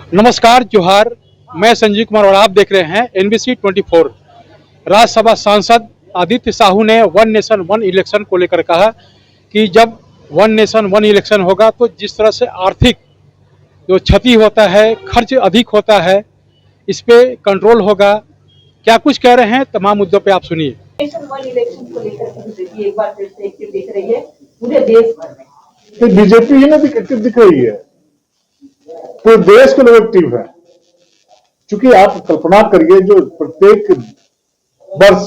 नमस्कार, जोहार। मैं संजीव कुमार और आप देख रहे हैं एनबीसी 24। राज्यसभा सांसद आदित्य साहू ने वन नेशन वन इलेक्शन को लेकर कहा कि जब वन नेशन वन इलेक्शन होगा तो जिस तरह से आर्थिक जो क्षति होता है, खर्च अधिक होता है, इस पे कंट्रोल होगा। क्या कुछ कह रहे हैं, तमाम मुद्दों पे आप सुनिए। नेशन वन इलेक्शन को लेकर बीजेपी एक बार फिर से एक्टिव दिख रही है पूरे देश भर में। तो बीजेपी ही ना एक्टिव दिख रही है, पूरे देश के लोग एक्टिव है। क्योंकि आप कल्पना करिए, जो प्रत्येक वर्ष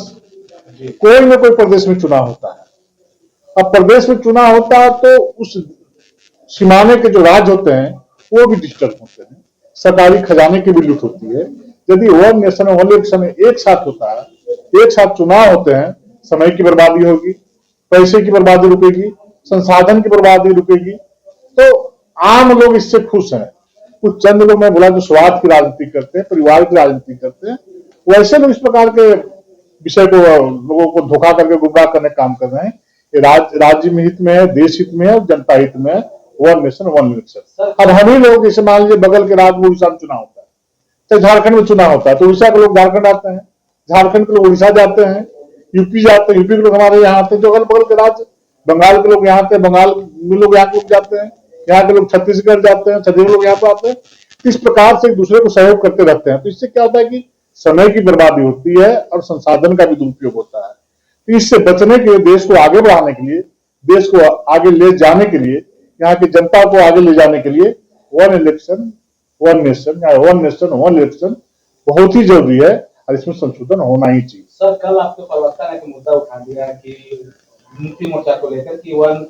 कोई ना कोई प्रदेश में चुनाव होता है। अब प्रदेश में चुनाव होता है तो उस सीमाने के जो राज्य होते हैं वो भी डिस्टर्ब होते हैं, सरकारी खजाने की भी लूट होती है। यदि वन नेशन वन इलेक्शन एक साथ होता है, एक साथ चुनाव होते हैं, समय की बर्बादी होगी, पैसे की बर्बादी रुकेगी, संसाधन की बर्बादी रुकेगी। तो आम लोग इससे खुश हैं। कुछ चंद लोग, मैं बोला, जो स्वार्थ की राजनीति करते हैं, परिवार की राजनीति करते हैं, वैसे लोग इस प्रकार के विषय को लोगों को धोखा करके गुमराह करने का काम कर रहे हैं। ये राज्य में हित में है, देश हित में है और जनता हित में है। One nation one election. अब हम ही लोग, जैसे मान लीजिए बगल के राज्य में उड़ीसा में चुनाव होता है, तो झारखंड में चुनाव होता है, तो उड़ीसा के लोग झारखंड आते हैं, झारखंड के लोग उड़ीसा जाते हैं, यूपी जाते हैं, यूपी के लोग हमारे यहाँ आते हैं। जो अगल बगल के राज्य, बंगाल के लोग यहाँ आते हैं, बंगाल में लोग यहाँ के जाते हैं, यहाँ के लोग छत्तीसगढ़ जाते हैं, छत्तीसगढ़ लोग यहाँ पर आते हैं। इस प्रकार से एक दूसरे को सहयोग करते रहते हैं। तो इससे क्या होता है कि समय की बर्बादी होती है और संसाधन का भी दुरुपयोग होता है। तो इससे बचने के लिए, देश को आगे बढ़ाने के लिए, देश को आगे ले जाने के लिए, यहाँ की जनता को आगे ले जाने के लिए वन इलेक्शन वन नेशन या वन नेशन वन इलेक्शन बहुत ही जरूरी है और इसमें संशोधन होना ही चाहिए। सर, कल आपके प्रवक्ता ने मुद्दा उठा दिया कि मुक्ति मोर्चा को लेकर कि वन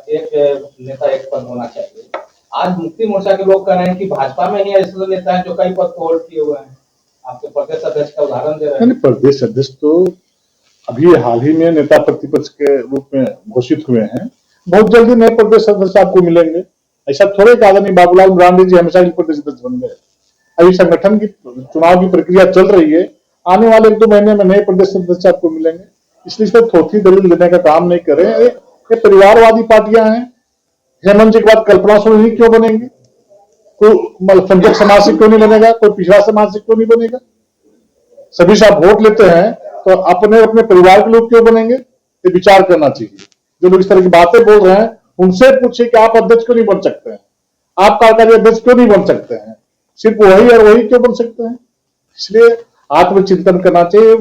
एक नेता एक पद होना चाहिए। आज मुक्ति मोर्चा के लोग कह रहे हैं कि भाजपा में ही ऐसे नेता हैं जो कई पद को होल्ड किए हुए हैं। आपके प्रदेश अध्यक्ष का उदाहरण दे रहे हैं। प्रदेश अध्यक्ष तो अभी हाल ही में नेता प्रतिपक्ष के रूप में घोषित हुए हैं। बहुत जल्दी नए प्रदेश अध्यक्ष आपको मिलेंगे। ऐसा थोड़े कि आदरणीय बाबूलाल मरांडी जी हमेशा ही प्रदेश अध्यक्ष बन गए। अभी संगठन की चुनाव की प्रक्रिया चल रही है। आने वाले 1-2 महीने में नए प्रदेश अध्यक्ष आपको मिलेंगे। इसलिए इस पर थोथी दलील देने का काम नहीं करें। ये परिवारवादी पार्टियां हैं। हेमंत जी के बाद कल्पना सोनी क्यों बनेंगे? कोई अल्पसंख्यक समाज से क्यों नहीं बनेगा? कोई पिछड़ा समाज से क्यों नहीं बनेगा? सभी से आप वोट लेते हैं तो अपने अपने परिवार के लोग क्यों बनेंगे? ये विचार करना चाहिए। जो लोग इस तरह की बातें बोल रहे हैं उनसे पूछिए कि आप अध्यक्ष क्यों नहीं बन सकते हैं, आप कार्यकारी अध्यक्ष क्यों नहीं बन सकते हैं? सिर्फ वही और वही क्यों बन सकते हैं? इसलिए आत्मचिंतन करना चाहिए।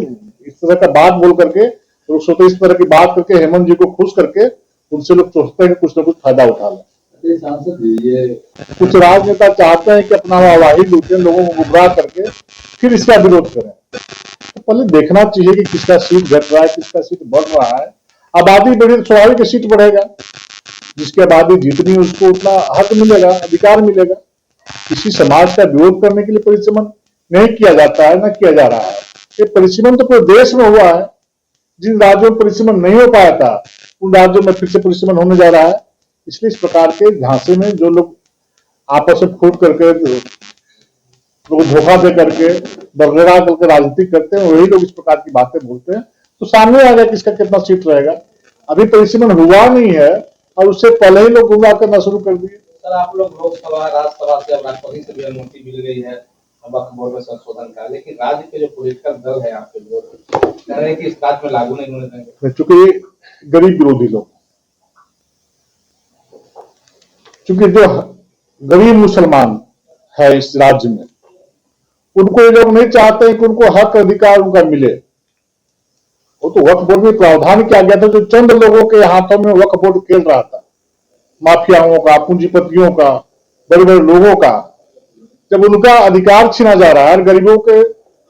इस तरह का बात बोल करके लोग सोचते, इस तरह की बात करके हेमंत जी को खुश करके उनसे लोग सोचते हैं कि कुछ ना कुछ फायदा उठा लें। कुछ राजनेता चाहते हैं कि अपना वाही लूटें, लोगों को गुमराह करके फिर इसका विरोध करें। तो पहले देखना चाहिए कि किसका सीट घट रहा है, किसका सीट बढ़ रहा है। आबादी बढ़ी तो स्वाभाविक सीट बढ़ेगा। जिसकी आबादी जितनी उसको उतना हक मिलेगा, अधिकार मिलेगा। किसी समाज का विरोध करने के लिए परिश्रम नहीं किया जाता है, ना किया जा रहा है। ये परिश्रम तो पूरे देश में हुआ है। जिन राज्यों में परिश्रम नहीं हो पाया था उन राज्यों में फिर से परिश्रम होने जा रहा है। इसलिए इस प्रकार के झांसे में जो लोग आपस में फूट करके, लोग धोखा दे करके, बरगड़ा करके राजनीति करते हैं, वही लोग इस प्रकार की बातें बोलते हैं। तो सामने आ गया किसका कितना सीट रहेगा। अभी परिसीमन हुआ नहीं है और उससे पहले ही लोग गुमराह करना शुरू कर दिए। सर, आप लोग लोकसभा राज्यसभा से राष्ट्रपति से भी अनुमति मिल गई है वक्फ बोर्ड में संशोधन का, लेकिन राज्य के जो पॉलिटिकल दल है आपके लोग कह रहे हैं कि इस बात में लागू नहीं होने देंगे। चूंकि गरीब विरोधी लोग, चूंकि जो गरीब मुसलमान है इस राज्य में, उनको ये लोग नहीं चाहते कि उनको हक अधिकार उनका मिले। वो तो वक्फ बोर्ड में प्रावधान किया गया था, जो चंद लोगों के हाथों में वक्फ बोर्ड खेल रहा था, माफियाओं का, पूंजीपतियों का, बड़े बड़े लोगों का। जब उनका अधिकार छीना जा रहा है, गरीबों के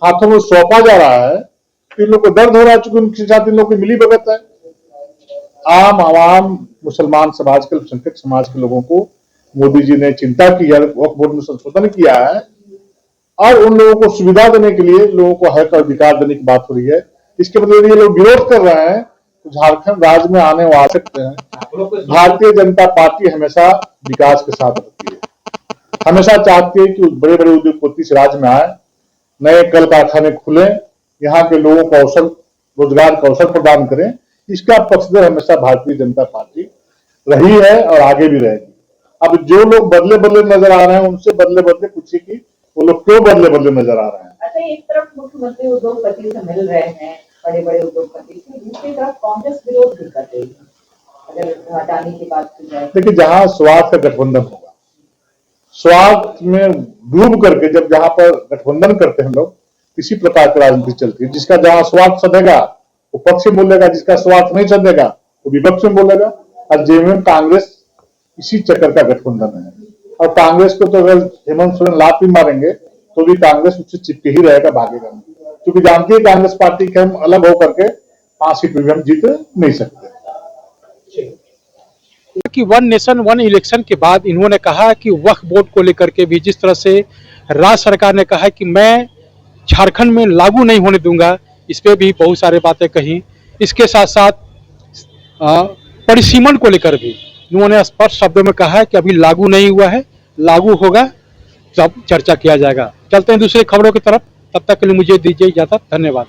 हाथों में सौंपा जा रहा है, तो इन लोग को दर्द हो रहा है। चूंकि उनके साथ इन लोग की मिली भगत है। आम आवाम, मुसलमान समाज के, अल्पसंख्यक समाज के लोगों को मोदी जी ने चिंता की है, वक्फ बोर्ड में संशोधन किया है और उन लोगों को सुविधा देने के लिए, लोगों को हक और अधिकार देने की बात हो रही है। इसके मतलब ये लोग विरोध कर रहे हैं तो झारखंड राज्य में आने आ सकते हैं। भारतीय जनता पार्टी हमेशा विकास के साथ रहती है, हमेशा चाहती है कि बड़े बड़े उद्योगपति इस राज्य में आए, नए कल कारखाने खुले, यहाँ के लोगों को अवसर, रोजगार का अवसर प्रदान करें। इसका पक्षधर हमेशा भारतीय जनता पार्टी रही है और आगे भी रहेगी। अब जो लोग बदले बदले नजर आ रहे हैं उनसे बदले बदले पूछिए कि वो लोग क्यों बदले बदले नजर आ रहे हैं। अच्छा, एक तरफ मुख्यमंत्री उद्योगपति से मिल रहे हैं, बड़े बड़े उद्योगपति से, दूसरी तरफ कांग्रेस विरोध भी कर रही है अगर हटाने की बात की जाए। देखिए, जहां स्वार्थ का गठबंधन होगा, स्वार्थ में डूब करके जब जहां पर गठबंधन करते हैं लोग, किसी प्रकार की राजनीति चलती है। जिसका जहां स्वार्थ सधेगा वो पक्ष में बोलेगा, जिसका स्वार्थ नहीं सधेगा वो विपक्ष में बोलेगा। और जेएमएम कांग्रेस इसी चक्कर का गठबंधन है, और कांग्रेस को तो अगर हेमंत सोरेन लात भी मारेंगे तो भी कांग्रेस उससे चिपके ही रहेगा, भागेगा नहीं, क्योंकि जानती है कांग्रेस पार्टी के हम अलग होकर के 5 सीट में भी हम जीत नहीं सकते। कि वन नेशन वन इलेक्शन के बाद इन्होंने कहा कि वक्फ बोर्ड को लेकर के भी जिस तरह से राज्य सरकार ने कहा कि मैं झारखंड में लागू नहीं होने दूंगा, इस पे भी बहुत सारे बातें कही। इसके साथ साथ परिसीमन को लेकर भी इन्होंने स्पष्ट शब्दों में कहा है कि अभी लागू नहीं हुआ है, लागू होगा तब चर्चा किया जाएगा। चलते हैं दूसरी खबरों की तरफ, तब तक के लिए मुझे दीजिए इजाजत, धन्यवाद।